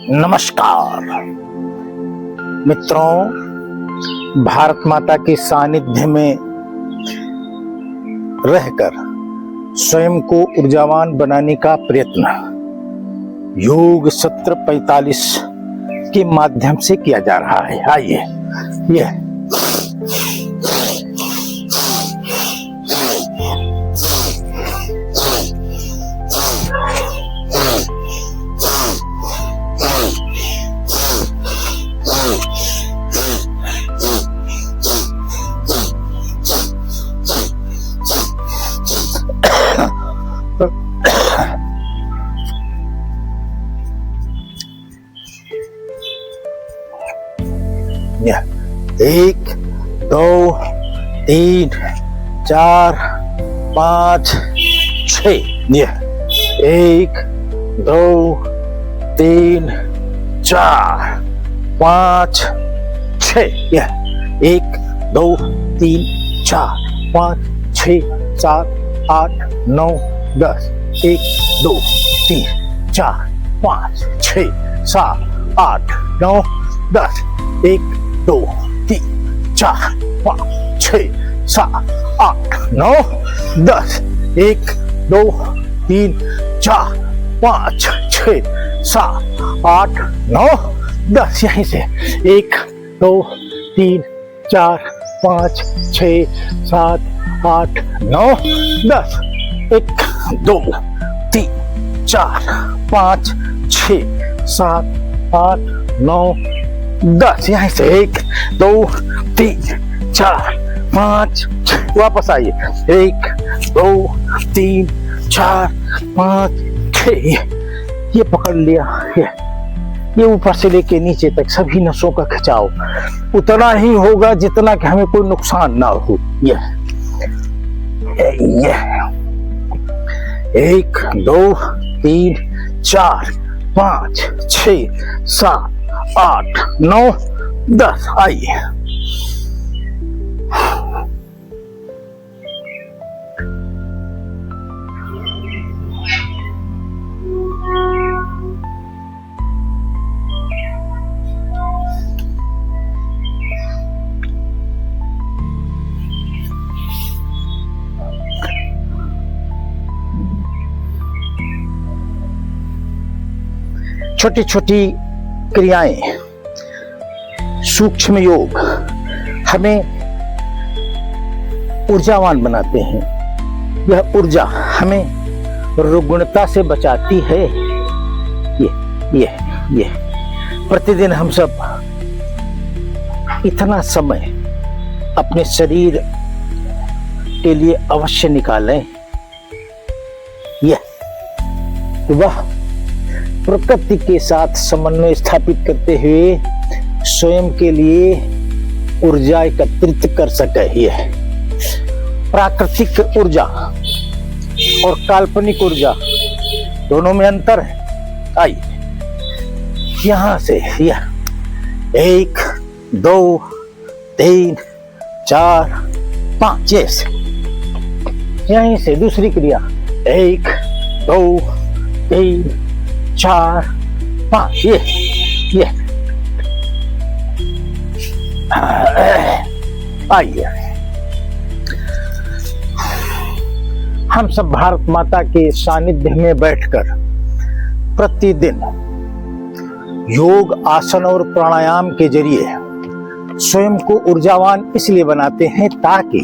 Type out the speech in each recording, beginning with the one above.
नमस्कार मित्रों, भारत माता के सानिध्य में रहकर स्वयं को ऊर्जावान बनाने का प्रयत्न योग सत्र 45 के माध्यम से किया जा रहा है। आइए ये एक, दो, तीन, चार, पाँच, छः। एक, दो, तीन, चार, पाँच, छः। एक, दो, तीन, चार, पाँच, छः, सात, आठ, नौ, 10। 1, 2, 3, 4, 5, 6, 7, 8, 9, 10। 1, 2, 3, 4, 5, 6, 7, 8, 9, 10। 1, 2, 3, 4, 5, 6, 7, 8, 9, 10। यहीं से 1, 2, 3, 4, 5, 6, 7, 8, 9, 10। 1, 2, 3, 4, 5, 6, 7, 8, 9, 10। यहाँ से 1, 2, 3, 4, 5, 6। वापस आइए। 1, 2, 3, 4, 5, 6। ये पकड़ लिया। ये ऊपर से लेके नीचे तक सभी नसों का खिंचाव उतना ही होगा जितना कि हमें कोई नुकसान ना हो। ये 1, 2, 3, 4, 5, 6, 7, 8, 9, 10। आइए। छोटी छोटी क्रियाएं, सूक्ष्म योग हमें ऊर्जावान बनाते हैं। यह ऊर्जा हमें रुग्णता से बचाती है। ये प्रतिदिन हम सब इतना समय अपने शरीर के लिए अवश्य निकालें। वह प्रकृति के साथ समन्वय स्थापित करते हुए स्वयं के लिए ऊर्जा एकत्रित कर सके। यह प्राकृतिक ऊर्जा और काल्पनिक ऊर्जा दोनों में अंतर है। आइए यहां से यह 1, 2, 3, 4, 5। यहीं से दूसरी क्रिया 1, 2, 3, 4, 5। ये आइए हम सब भारत माता के सानिध्य में बैठकर प्रतिदिन योग, आसन और प्राणायाम के जरिए स्वयं को ऊर्जावान इसलिए बनाते हैं ताकि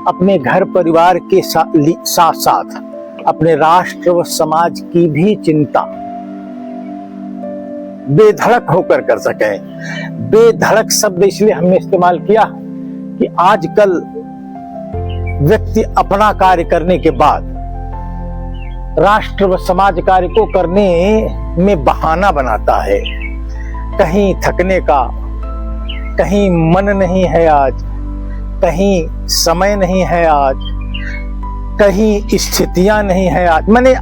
अपने घर परिवार के साथ साथ अपने राष्ट्र व समाज की भी चिंता बेधड़क होकर कर सके। बेधड़क शब्द इसलिए हमने इस्तेमाल किया कि आजकल व्यक्ति अपना कार्य करने के बाद राष्ट्र व समाज कार्य को करने में बहाना बनाता है। कहीं थकने का, कहीं मन नहीं है आज, कहीं समय नहीं है आज, कहीं स्थितियां नहीं है आज। माने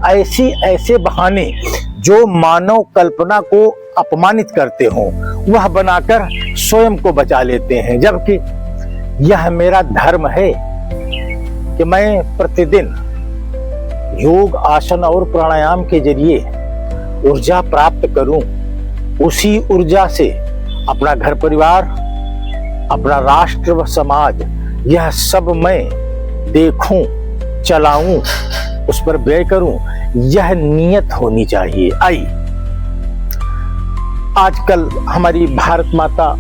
ऐसे बहाने जो मानव कल्पना को अपमानित करते हो वह बनाकर स्वयं को बचा लेते हैं। जबकि यह मेरा धर्म है कि मैं प्रतिदिन योग, आसन और प्राणायाम के जरिए ऊर्जा प्राप्त करूं, उसी ऊर्जा से अपना घर परिवार, अपना राष्ट्र व समाज, यह सब मैं देखूं, चलाऊं, उस पर व्यय करूं, यह नियत होनी चाहिए। आई आजकल हमारी भारत माता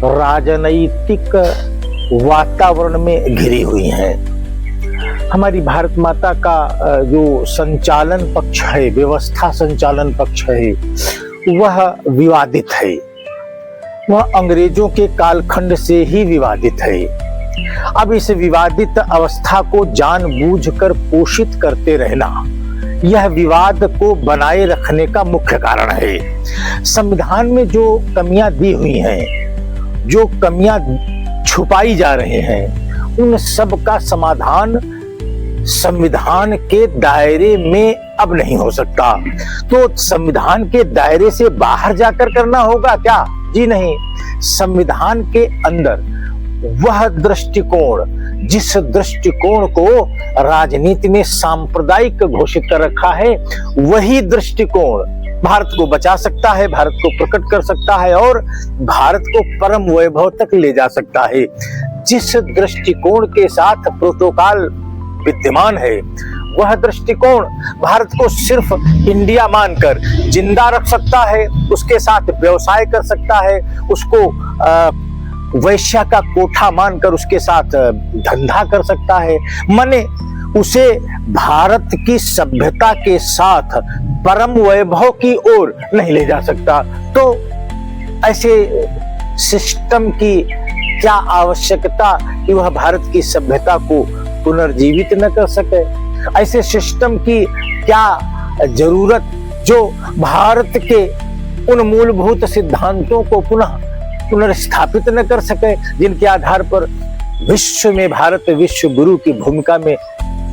राजनैतिक वातावरण में घिरी हुई हैं। हमारी भारत माता का जो संचालन पक्ष है, व्यवस्था संचालन पक्ष है, वह विवादित है। वह अंग्रेजों के कालखंड से ही विवादित है। अब इस विवादित अवस्था को जानबूझकर पोषित करते रहना, यह विवाद को बनाए रखने का मुख्य कारण है। संविधान में जो कमियां दी हुई हैं, जो कमियां छुपाई जा रहे हैं, उन सब का समाधान संविधान के दायरे में अब नहीं हो सकता। तो संविधान के दायरे से बाहर जाकर करना होगा क्या? जी नहीं। संविधान के अंदर वह दृष्टिकोण, जिस दृष्टिकोण को राजनीति ने सांप्रदायिक घोषित कर रखा है, वही दृष्टिकोण भारत को बचा सकता है, भारत को प्रकट कर सकता है और भारत को परम वैभव तक ले जा सकता है। जिस दृष्टिकोण के साथ प्रोटोकॉल विद्यमान है, वह दृष्टिकोण भारत को सिर्फ इंडिया मानकर जिंदा रख सकता है, उसके साथ व्यवसाय कर सकता है, उसको वैश्या का कोठा मानकर उसके साथ धंधा कर सकता है, माने उसे भारत की सभ्यता के साथ परम वैभव की ओर नहीं ले जा सकता। तो ऐसे सिस्टम की क्या आवश्यकता कि वह भारत की सभ्यता को पुनर्जीवित न कर सके? ऐसे सिस्टम की क्या जरूरत जो भारत के उन मूलभूत सिद्धांतों को पुनर्स्थापित न कर सके, जिनके आधार पर विश्व में भारत विश्व गुरु की भूमिका में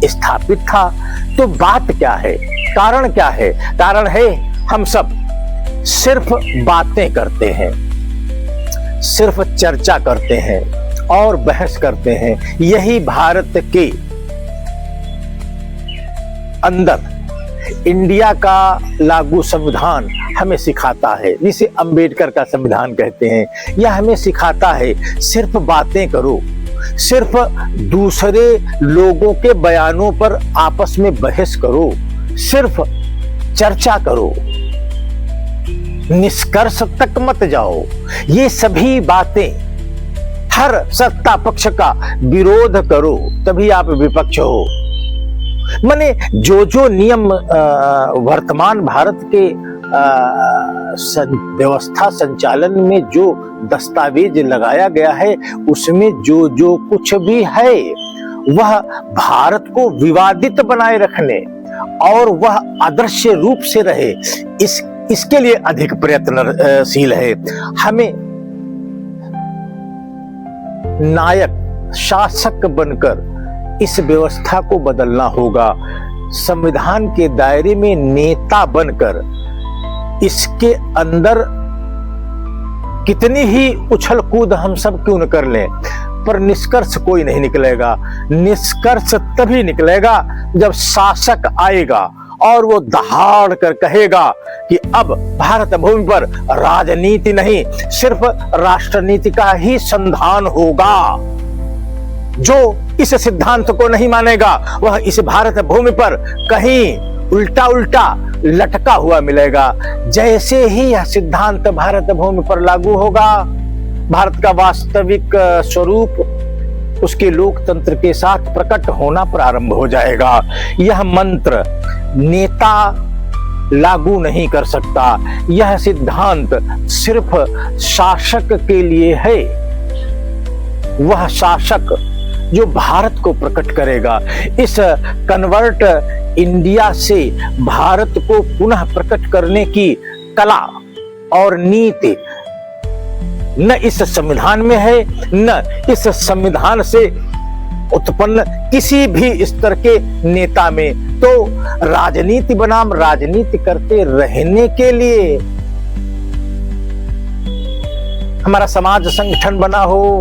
स्थापित था। तो बात क्या है? कारण क्या है? कारण है हम सब सिर्फ बातें करते हैं, सिर्फ चर्चा करते हैं और बहस करते हैं। यही भारत के अंदर इंडिया का लागू संविधान हमें सिखाता है, जिसे अंबेडकर का संविधान कहते हैं। यह हमें सिखाता है सिर्फ बातें करो, सिर्फ दूसरे लोगों के बयानों पर आपस में बहस करो, सिर्फ चर्चा करो, निष्कर्ष तक मत जाओ। ये सभी बातें, हर सत्ता पक्ष का विरोध करो, तभी आप विपक्ष हो। माने जो नियम वर्तमान भारत के व्यवस्था संचालन में जो दस्तावेज लगाया गया है, उसमें जो कुछ भी है वह भारत को विवादित बनाए रखने और वह आदर्श रूप से रहे, इसके लिए अधिक प्रयत्नशील है। हमें नायक, शासक बनकर इस व्यवस्था को बदलना होगा। संविधान के दायरे में नेता बनकर इसके अंदर कितनी ही उछल कूद हम सब क्यों न कर लें, पर निष्कर्ष कोई नहीं निकलेगा। निष्कर्ष तभी निकलेगा जब शासक आएगा और वो दहाड़ कर कहेगा कि अब भारत भूमि पर राजनीति नहीं, सिर्फ राष्ट्रनीति का ही संधान होगा। जो इस सिद्धांत को नहीं मानेगा वह इस भारत भूमि पर कहीं उल्टा उल्टा लटका हुआ मिलेगा। जैसे ही यह सिद्धांत भारत भूमि पर लागू होगा, भारत का वास्तविक स्वरूप उसके लोकतंत्र के साथ प्रकट होना प्रारंभ हो जाएगा। यह मंत्र नेता लागू नहीं कर सकता, यह सिद्धांत सिर्फ शासक के लिए है। वह शासक जो भारत को प्रकट करेगा, इस कन्वर्ट इंडिया से भारत को पुनः प्रकट करने की कला और नीति न इस संविधान में है, न इस संविधान से उत्पन्न किसी भी स्तर के नेता में। तो राजनीति बनाम राजनीति करते रहने के लिए हमारा समाज संगठन बना हो,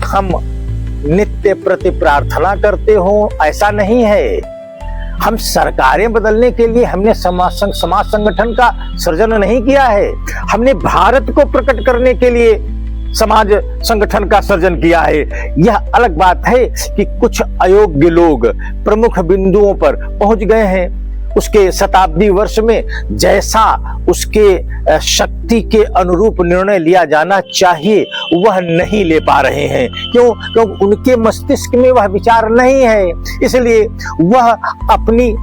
हम नित्य प्रति प्रार्थना करते हो, ऐसा नहीं है। हम सरकारें बदलने के लिए हमने समाज संगठन का सृजन नहीं किया है। हमने भारत को प्रकट करने के लिए समाज संगठन का सृजन किया है। यह अलग बात है कि कुछ अयोग्य लोग प्रमुख बिंदुओं पर पहुंच गए हैं, उसके शताब्दी वर्ष में जैसा उसके शक्ति के अनुरूप निर्णय लिया जाना चाहिए वह नहीं ले पा रहे हैं। क्योंकि उनके मस्तिष्क में वह विचार नहीं है, इसलिए वह अपनी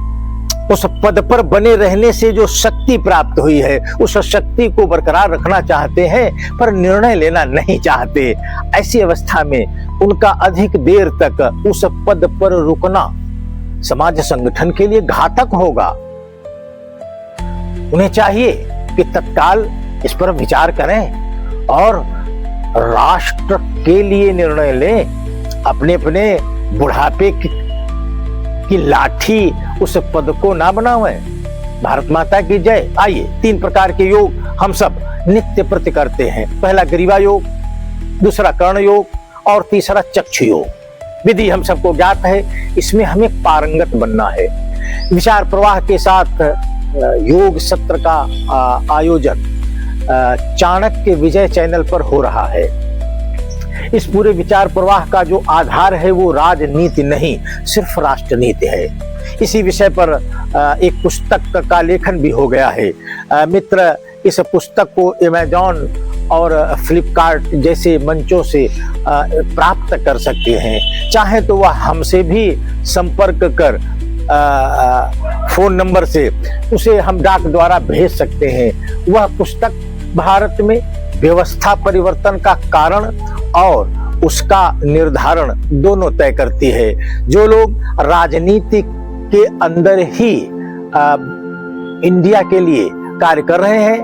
उस पद पर बने रहने से जो शक्ति प्राप्त हुई है उस शक्ति को बरकरार रखना चाहते हैं, पर निर्णय लेना नहीं चाहते। ऐसी अवस्था में उनका अधिक देर तक उस पद पर रुकना समाज संगठन के लिए घातक होगा। उन्हें चाहिए कि तत्काल इस पर विचार करें और राष्ट्र के लिए निर्णय लें। अपने अपने बुढ़ापे की लाठी उस पद को ना बनावें। भारत माता की जय। आइए 3 प्रकार के योग हम सब नित्य प्रति करते हैं। पहला ग्रीवा योग, दूसरा कर्ण योग और तीसरा चक्षु योग। विधि हम सबको ज्ञात है, इसमें हमें पारंगत बनना है। विचार प्रवाह के साथ योग सत्र का आयोजन चाणक्य विजय चैनल पर हो रहा है। इस पूरे विचार प्रवाह का जो आधार है वो राजनीति नहीं, सिर्फ राष्ट्रनीति है। इसी विषय पर एक पुस्तक का लेखन भी हो गया है। मित्र इस पुस्तक को अमेज़न और फ्लिपकार्ट जैसे मंचों से प्राप्त कर सकते हैं। चाहे तो वह हमसे भी संपर्क कर फोन नंबर से उसे हम डाक द्वारा भेज सकते हैं। वह पुस्तक भारत में व्यवस्था परिवर्तन का कारण और उसका निर्धारण दोनों तय करती है। जो लोग राजनीति के अंदर ही इंडिया के लिए कार्य कर रहे हैं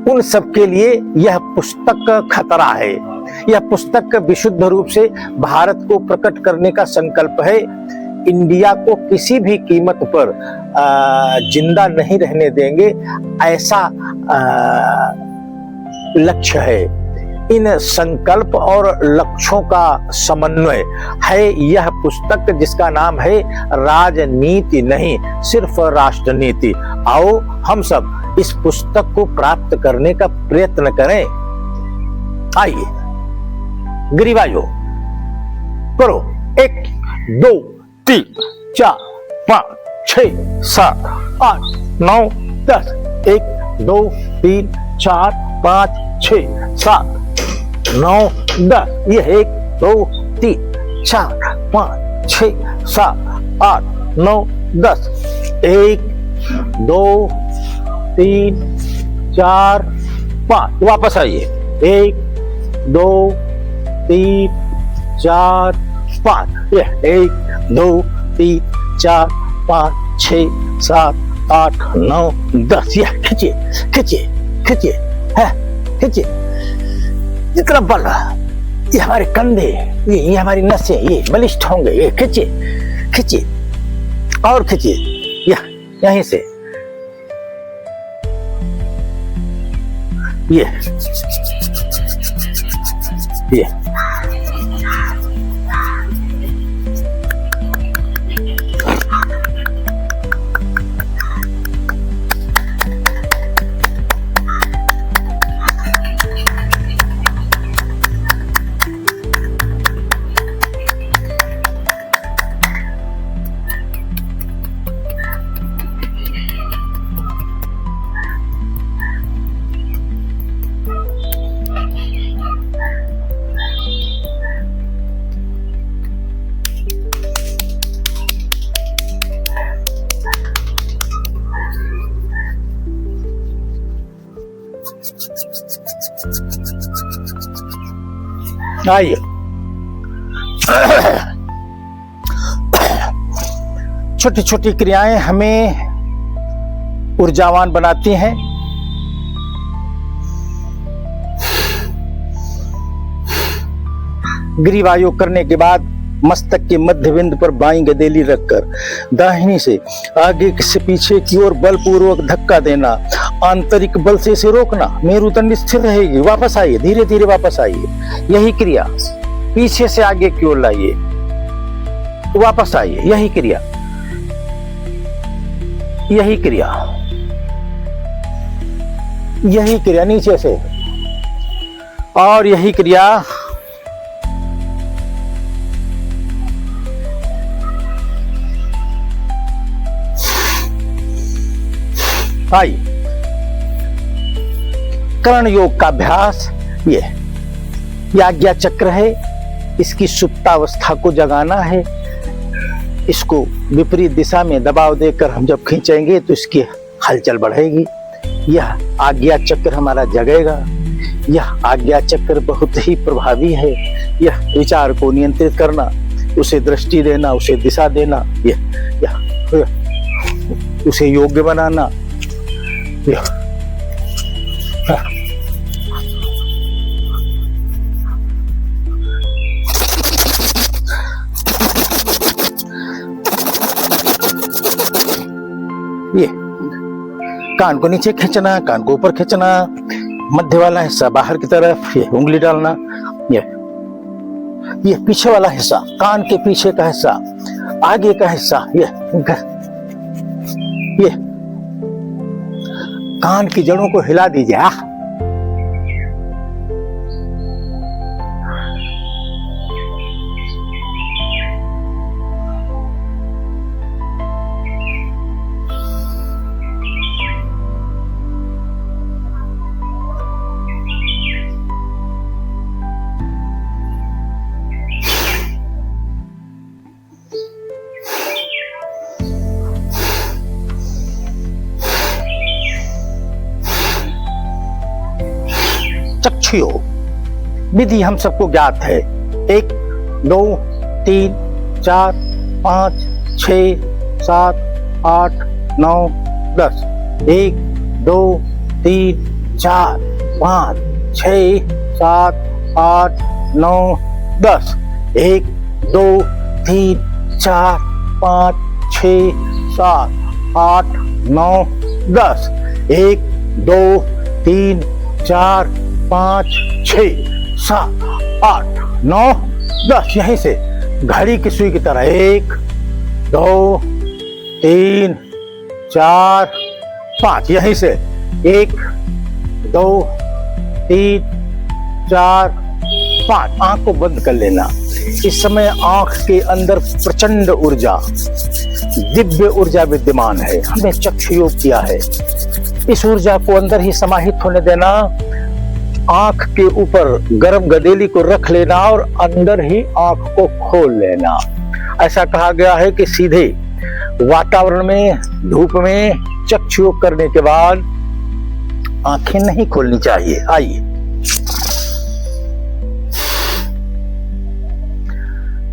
उन सब के लिए यह पुस्तक खतरा है। यह पुस्तक विशुद्ध रूप से भारत को प्रकट करने का संकल्प है। इंडिया को किसी भी कीमत पर जिंदा नहीं रहने देंगे, ऐसा लक्ष्य है। इन संकल्प और लक्ष्यों का समन्वय है यह पुस्तक, जिसका नाम है राजनीति नहीं सिर्फ राष्ट्रनीति। आओ हम सब इस पुस्तक को प्राप्त करने का प्रयत्न करें। आइए ग्रीवा योग करो। 1 2 3 4 5 6 7 8 9 10। 1 2 3 4 5 6 7 9 10। ये 1 2 3 4 5 6 7 8 9 10। 1 2 3 4 5। वापस आइए। 1 2 3 4 5। ये 1 2 3 4 5 6 7 8 9 10। ये खींचिए खींचिए खींचिए, है खींचिए जितना बल रहा। ये हमारे कंधे, ये हमारी नसें, ये बलिष्ठ होंगे। ये खींचिए खींचिए और खींचिए यहीं से। ये आइए छोटी छोटी क्रियाएं हमें ऊर्जावान बनाती हैं। ग्रीवा योग करने के बाद मस्तक के मध्य बिंदु पर बाईं गदेली रखकर दाहिनी से आगे से पीछे की ओर बलपूर्वक धक्का देना। आंतरिक बल से इसे रोकना। मेरुदंड स्थिर रहेगी। वापस आइए, धीरे धीरे वापस आइए। यही क्रिया पीछे से आगे की ओर लाइए। वापस आइए। यही क्रिया यही क्रिया नीचे से, और यही क्रिया आई। कर्ण योग का अभ्यास ये आज्ञा चक्र है, इसकी सुप्तावस्था को जगाना है। इसको विपरीत दिशा में दबाव देकर हम जब खींचेंगे तो इसकी हलचल बढ़ेगी। यह आज्ञा चक्र हमारा जगेगा। यह आज्ञा चक्र बहुत ही प्रभावी है। यह विचार को नियंत्रित करना, उसे दृष्टि देना, उसे दिशा देना, यह उसे योग्य बनाना। ये कान को नीचे खींचना, कान को ऊपर खींचना, मध्य वाला हिस्सा बाहर की तरफ, ये उंगली डालना, ये पीछे वाला हिस्सा, कान के पीछे का हिस्सा, आगे का हिस्सा, ये कान की जड़ों को हिला दीजिए। चक्षुयोग विधि हम सबको ज्ञात है। 1 2 3 4 5 6 7 8 9 10। 1 2 3 4 5 6 7 8 9 10। 1 2 3 4 5 6 7 8 9 10। 1 2 3 4 5 6 7 8 9 10। यहीं से घड़ी की सुई की तरह 1 2 3 4 5। यहीं से 1 2 3 4 5। आंख को बंद कर लेना। इस समय आंख के अंदर प्रचंड ऊर्जा, दिव्य ऊर्जा विद्यमान है। हमने चक्षु योग किया है। इस ऊर्जा को अंदर ही समाहित होने देना। आंख के ऊपर गर्म गदेली को रख लेना और अंदर ही आंख को खोल लेना। ऐसा कहा गया है कि सीधे वातावरण में, धूप में चक्षु योग करने के बाद आंखें नहीं खोलनी चाहिए। आइए,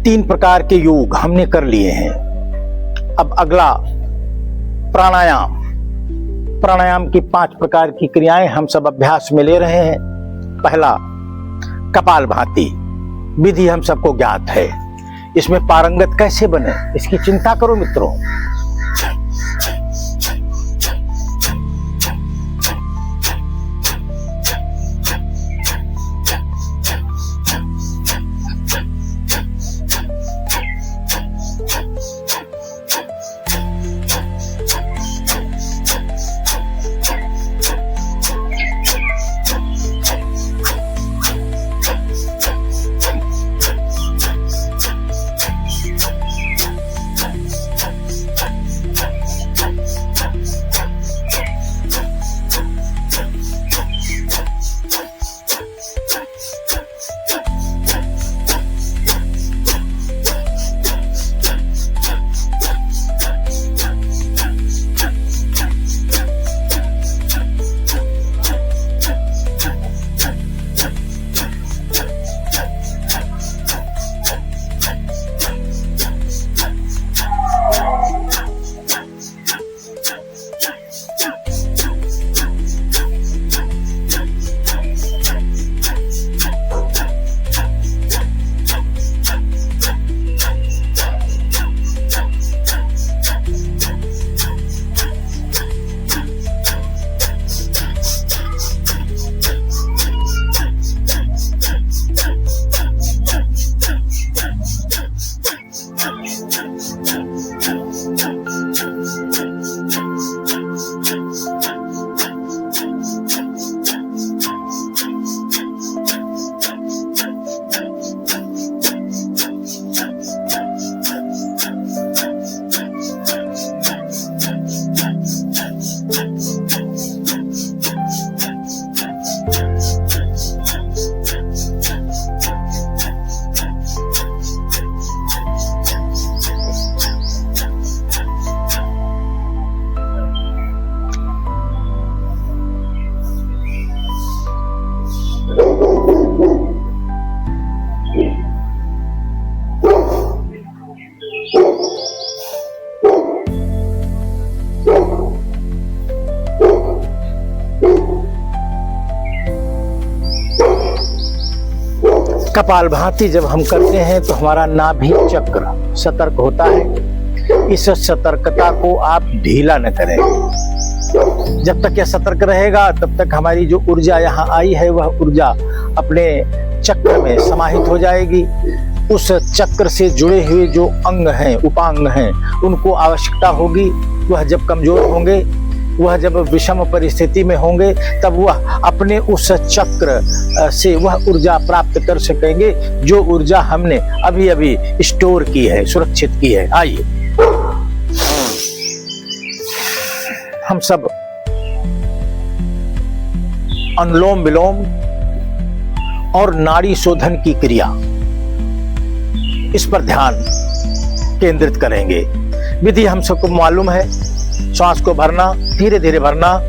3 प्रकार के योग हमने कर लिए हैं। अब अगला प्राणायाम। प्राणायाम की 5 प्रकार की क्रियाएं हम सब अभ्यास में ले रहे हैं। पहला कपालभाति विधि हम सबको ज्ञात है। इसमें पारंगत कैसे बने, इसकी चिंता करो मित्रों। कपालभाति जब हम करते हैं तो हमारा नाभि चक्र सतर्क होता है। इस सतर्कता को आप ढीला न करें। जब तक यह सतर्क रहेगा तब तक हमारी जो ऊर्जा यहाँ आई है वह ऊर्जा अपने चक्र में समाहित हो जाएगी। उस चक्र से जुड़े हुए जो अंग हैं, उपांग हैं, उनको आवश्यकता होगी। वह जब कमजोर होंगे, वह जब विषम परिस्थिति में होंगे, तब वह अपने उस चक्र से वह ऊर्जा प्राप्त कर सकेंगे जो ऊर्जा हमने अभी अभी स्टोर की है, सुरक्षित की है। आइए हम सब अनुलोम विलोम और नाड़ी शोधन की क्रिया, इस पर ध्यान केंद्रित करेंगे। विधि हम सबको मालूम है। श्वास को भरना, धीरे धीरे भरना।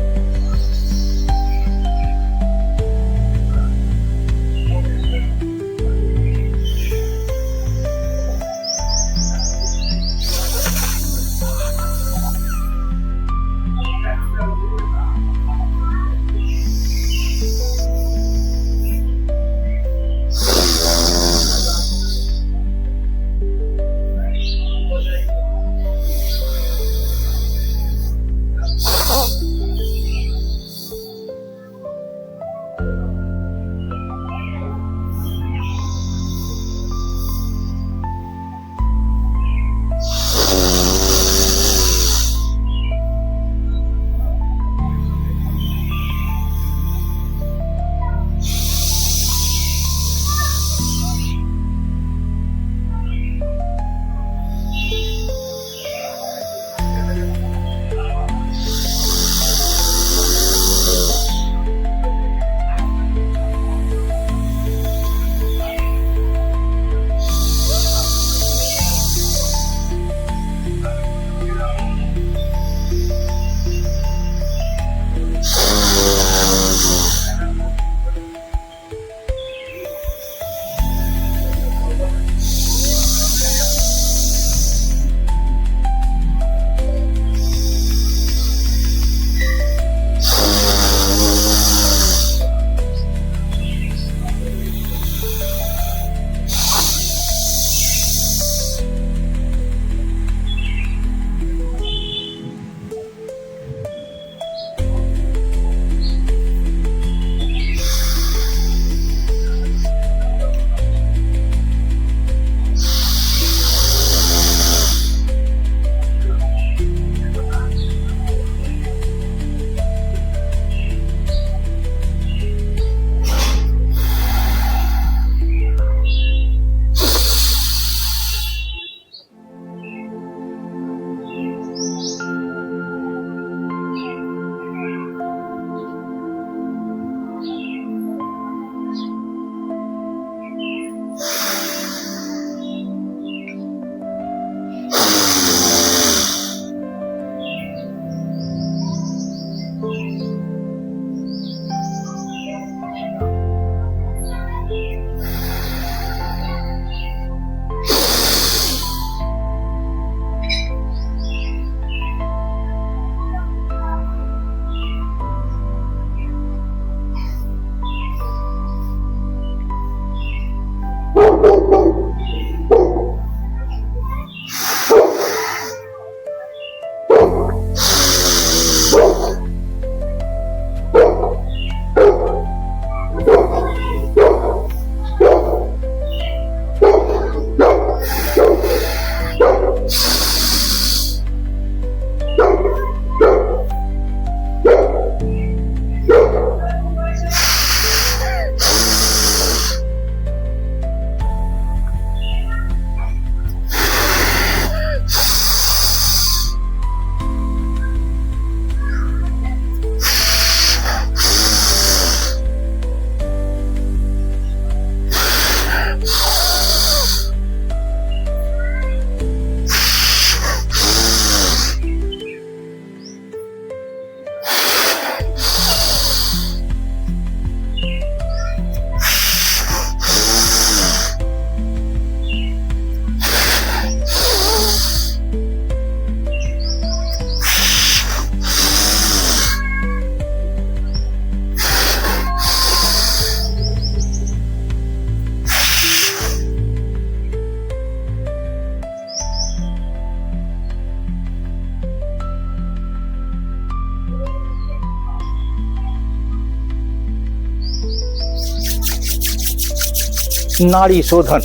नाड़ी शोधन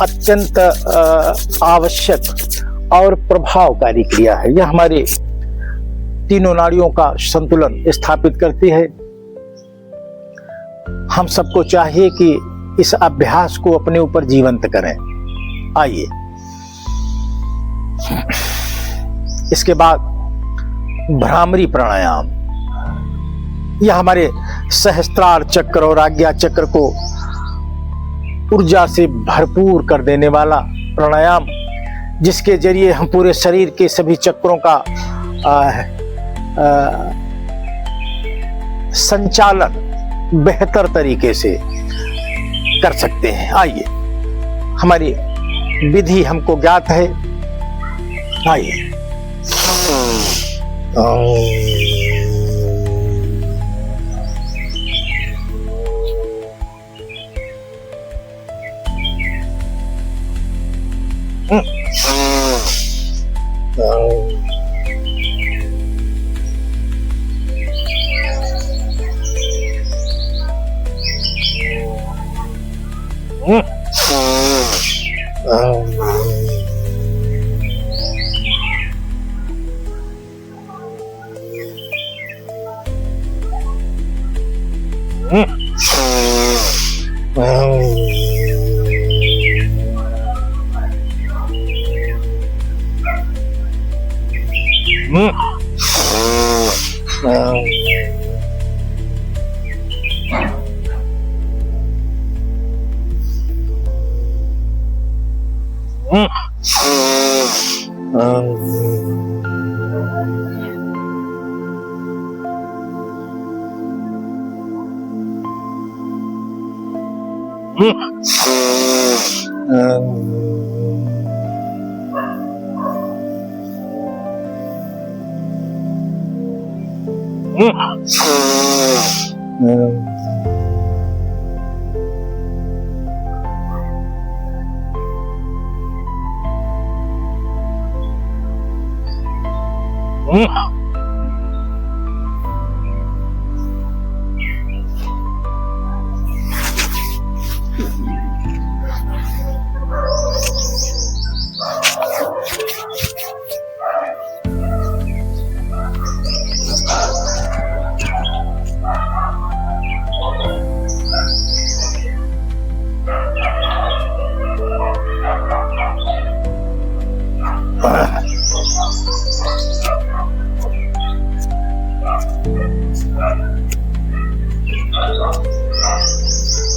अत्यंत आवश्यक और प्रभावकारी क्रिया है। यह हमारे तीनों नाड़ियों का संतुलन स्थापित करती है। हम सबको चाहिए कि इस अभ्यास को अपने ऊपर जीवंत करें। आइए, इसके बाद भ्रामरी प्राणायाम। यह हमारे सहस्त्रार चक्र और आज्ञा चक्र को ऊर्जा से भरपूर कर देने वाला प्राणायाम, जिसके जरिए हम पूरे शरीर के सभी चक्रों का संचालन बेहतर तरीके से कर सकते हैं। आइए, हमारी विधि हमको ज्ञात है। आइए,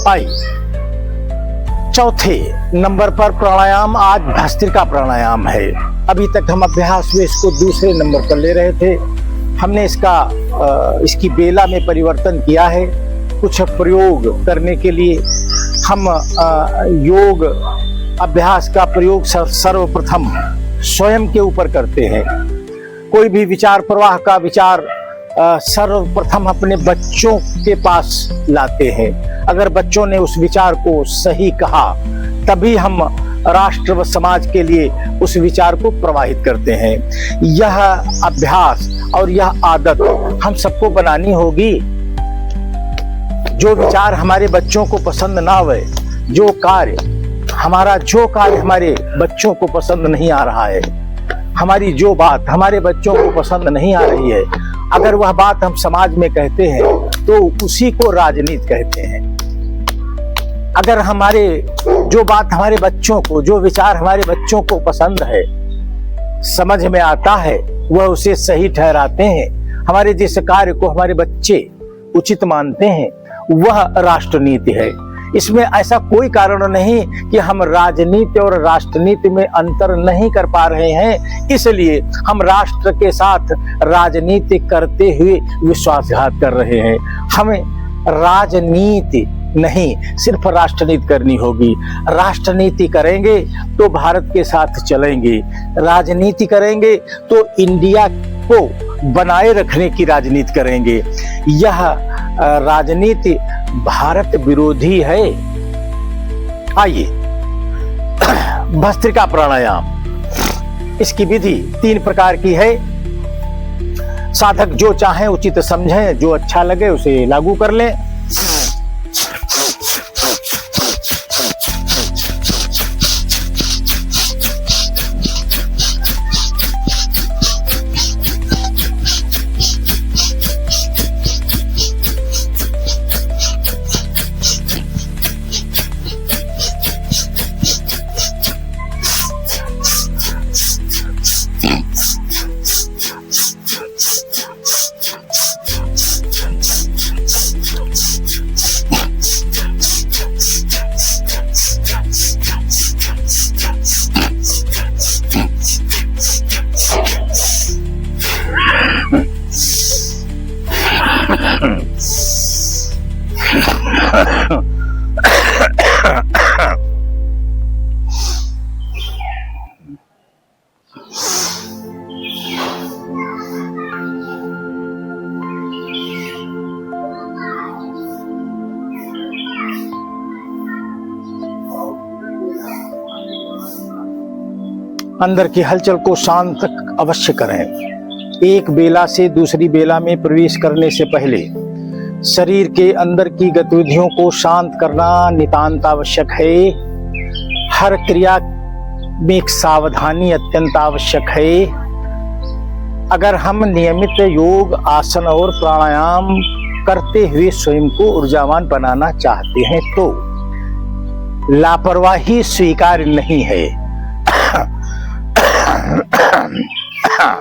आई चौथे नंबर पर प्राणायाम आज भस्त्रिका प्राणायाम है। अभी तक हम अभ्यास में इसको दूसरे नंबर पर ले रहे थे। हमने इसकी बेला में परिवर्तन किया है। कुछ प्रयोग करने के लिए हम योग अभ्यास का प्रयोग सर्वप्रथम स्वयं के ऊपर करते हैं। कोई भी विचार प्रवाह का विचार सर्वप्रथम अपने बच्चों के पास लाते हैं। अगर बच्चों ने उस विचार को सही कहा तभी हम राष्ट्र व समाज के लिए उस विचार को प्रवाहित करते हैं। यह अभ्यास और यह आदत हम सबको बनानी होगी। जो विचार हमारे बच्चों को पसंद ना आवे, जो कार्य हमारे बच्चों को पसंद नहीं आ रहा है, हमारी जो बात हमारे बच्चों को पसंद नहीं आ रही है, अगर वह बात हम समाज में कहते हैं तो उसी को राजनीति कहते हैं। अगर जो बात हमारे बच्चों को, जो विचार हमारे बच्चों को पसंद है, समझ में आता है, वह उसे सही ठहराते हैं, हमारे जिस कार्य को हमारे बच्चे उचित मानते हैं, वह राष्ट्रनीति है। इसमें ऐसा कोई कारण नहीं कि हम राजनीति और राष्ट्रनीति में अंतर नहीं कर पा रहे हैं, इसलिए हम राष्ट्र के साथ राजनीति करते हुए विश्वासघात कर रहे हैं। हमें राजनीति नहीं, सिर्फ राष्ट्रनीति करनी होगी। राष्ट्रनीति करेंगे तो भारत के साथ चलेंगे, राजनीति करेंगे तो इंडिया को बनाए रखने की राजनीति करेंगे। यह राजनीति भारत विरोधी है। आइए, भस्त्रिका प्राणायाम, इसकी विधि 3 प्रकार की है। साधक जो चाहे उचित समझें, जो अच्छा लगे उसे लागू कर लें। अंदर की हलचल को शांत अवश्य करें। एक बेला से दूसरी बेला में प्रवेश करने से पहले शरीर के अंदर की गतिविधियों को शांत करना नितांत आवश्यक है। हर क्रिया में एक सावधानी अत्यंत आवश्यक है। अगर हम नियमित योग, आसन और प्राणायाम करते हुए स्वयं को ऊर्जावान बनाना चाहते हैं तो लापरवाही स्वीकार्य नहीं है।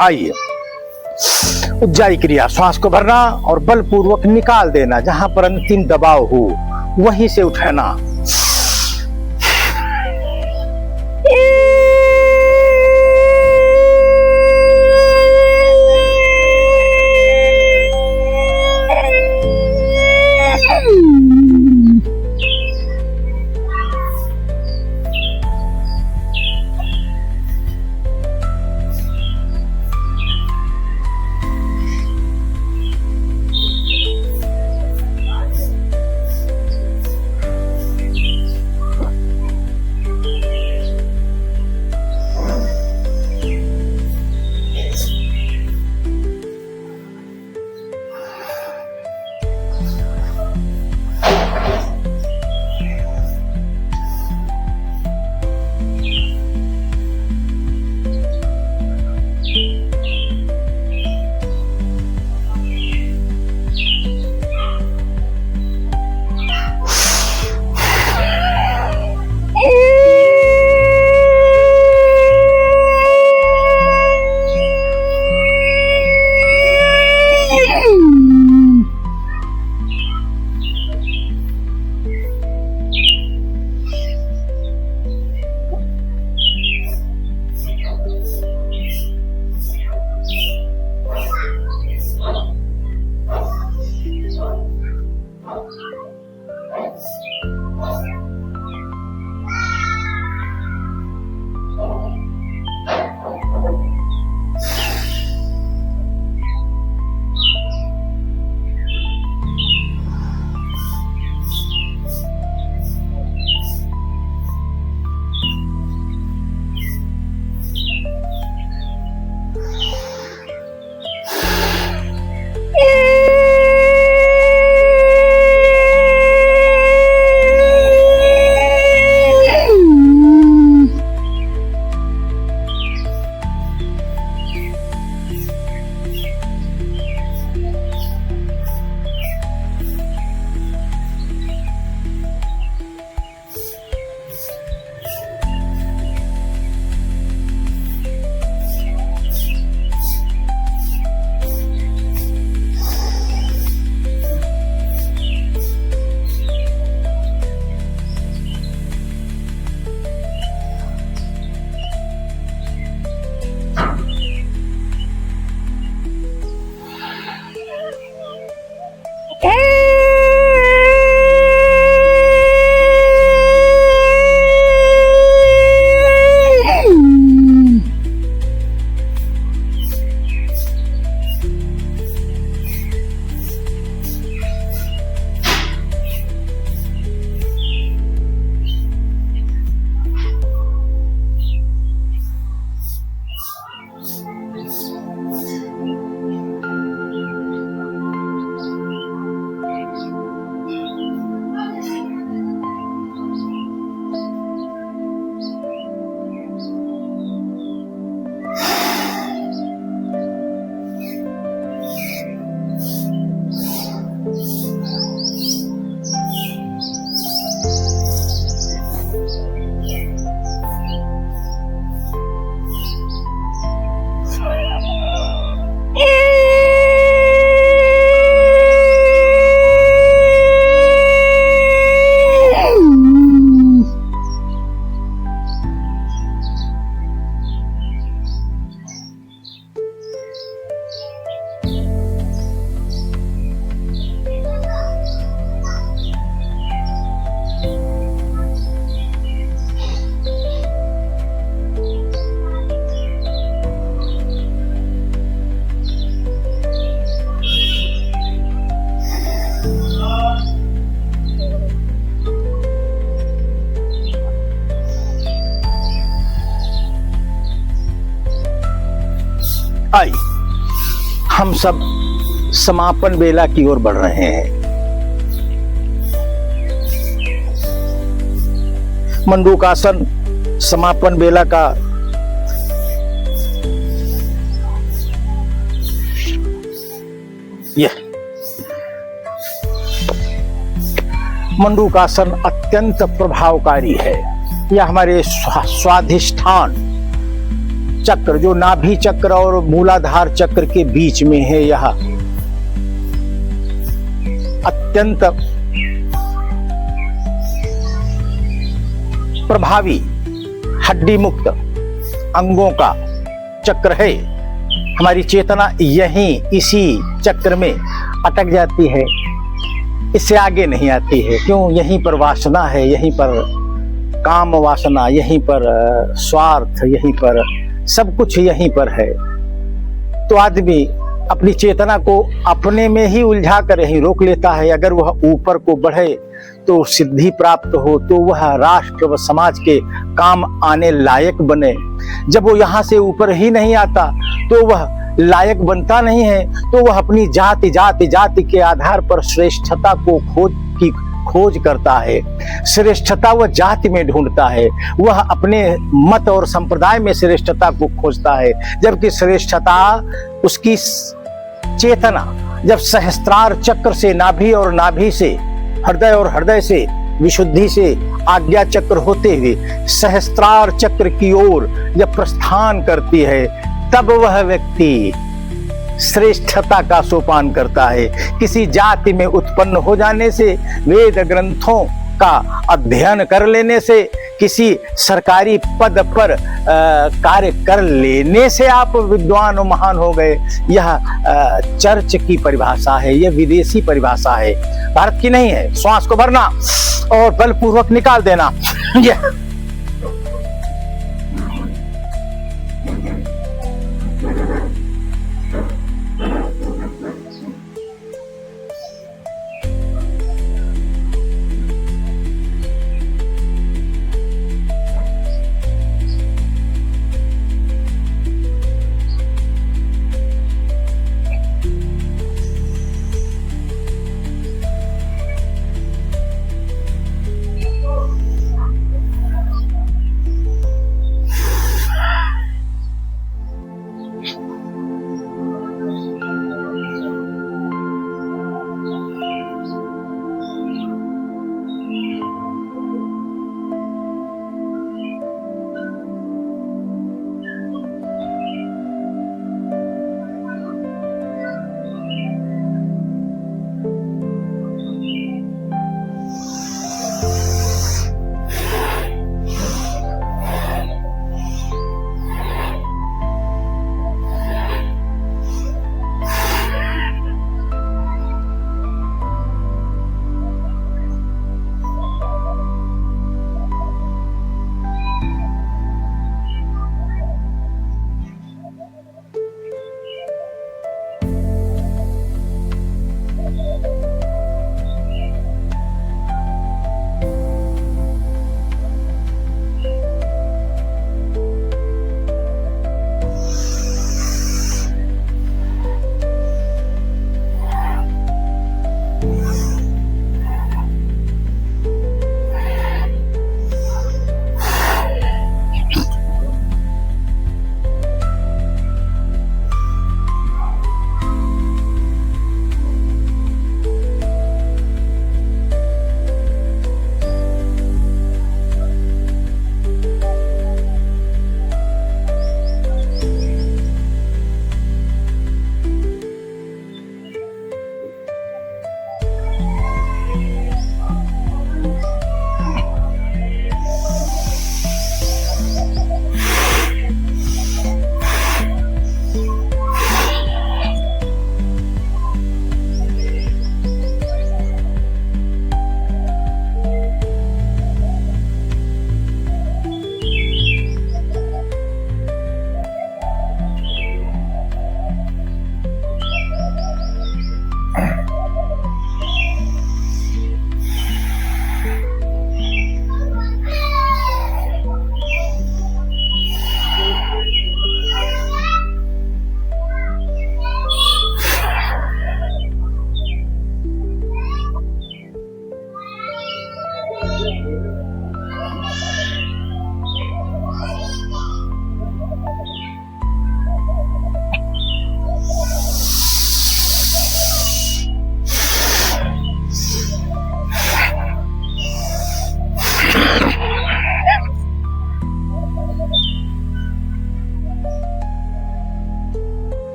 आइए, उज्जाई क्रिया, श्वास को भरना और बलपूर्वक निकाल देना। जहां पर अंतिम दबाव हो वहीं से उठाना। आई हम सब समापन बेला की ओर बढ़ रहे हैं। मंडूकासन समापन बेला का यह मंडूकासन अत्यंत प्रभावकारी है। यह हमारे स्वाधिष्ठान चक्र, जो नाभि चक्र और मूलाधार चक्र के बीच में है, यह अत्यंत प्रभावी हड्डी मुक्त अंगों का चक्र है। हमारी चेतना यहीं इसी चक्र में अटक जाती है, इससे आगे नहीं आती है। क्यों? यहीं पर वासना है, यहीं पर काम वासना, यहीं पर स्वार्थ, यहीं पर सब कुछ यहीं पर है। तो आदमी अपनी चेतना को अपने में ही उलझा कर ही रोक लेता है। अगर वह ऊपर को बढ़े तो सिद्धि प्राप्त हो, तो वह राष्ट्र व समाज के काम आने लायक बने। जब वो यहाँ से ऊपर ही नहीं आता तो वह लायक बनता नहीं है, तो वह अपनी जाति के आधार पर श्रेष्ठता को खोज करता है। श्रेष्ठता वह जाति में ढूंढता है, वह अपने मत और संप्रदाय में श्रेष्ठता को खोजता है। जबकि श्रेष्ठता उसकी चेतना जब सहस्त्रार चक्र से नाभि और नाभि से हृदय और हृदय से विशुद्धि से आज्ञा चक्र होते हुए सहस्त्रार चक्र की ओर जब प्रस्थान करती है, तब वह व्यक्ति श्रेष्ठता का सोपान करता है। किसी जाति में उत्पन्न हो जाने से, वेद ग्रंथों का अध्ययन कर लेने से, किसी सरकारी पद पर कार्य कर लेने से आप विद्वान और महान हो गए, यह चर्च की परिभाषा है, यह विदेशी परिभाषा है, भारत की नहीं है। श्वास को भरना और बलपूर्वक निकाल देना। यह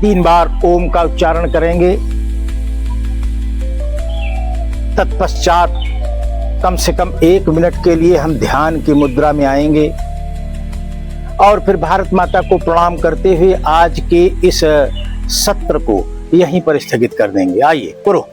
3 बार ओम का उच्चारण करेंगे। तत्पश्चात कम से कम 1 मिनट के लिए हम ध्यान की मुद्रा में आएंगे और फिर भारत माता को प्रणाम करते हुए आज के इस सत्र को यहीं पर स्थगित कर देंगे। आइए करो।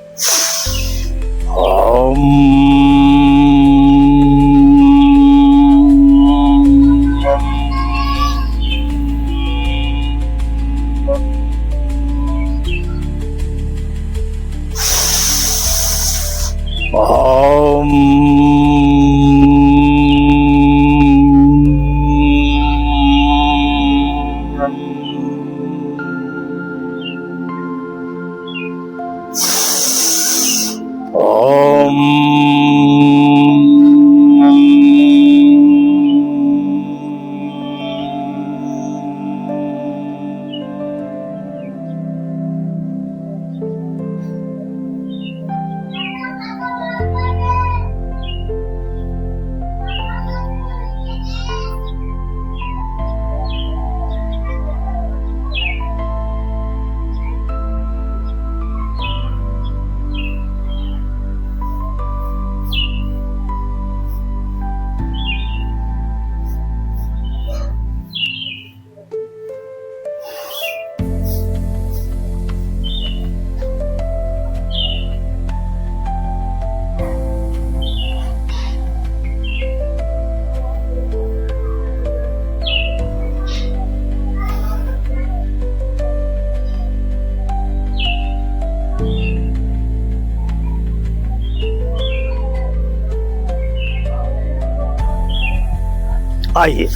आइए,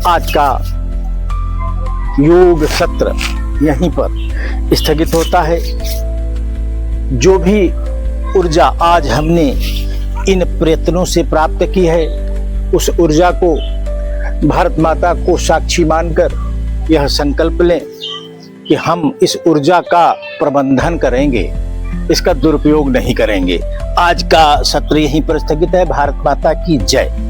आज का योग सत्र यहीं पर स्थगित होता है। जो भी ऊर्जा आज हमने इन प्रयत्नों से प्राप्त की है, उस ऊर्जा को भारत माता को साक्षी मानकर यह संकल्प लें कि हम इस ऊर्जा का प्रबंधन करेंगे, इसका दुरुपयोग नहीं करेंगे। आज का सत्र यहीं पर स्थगित है। भारत माता की जय।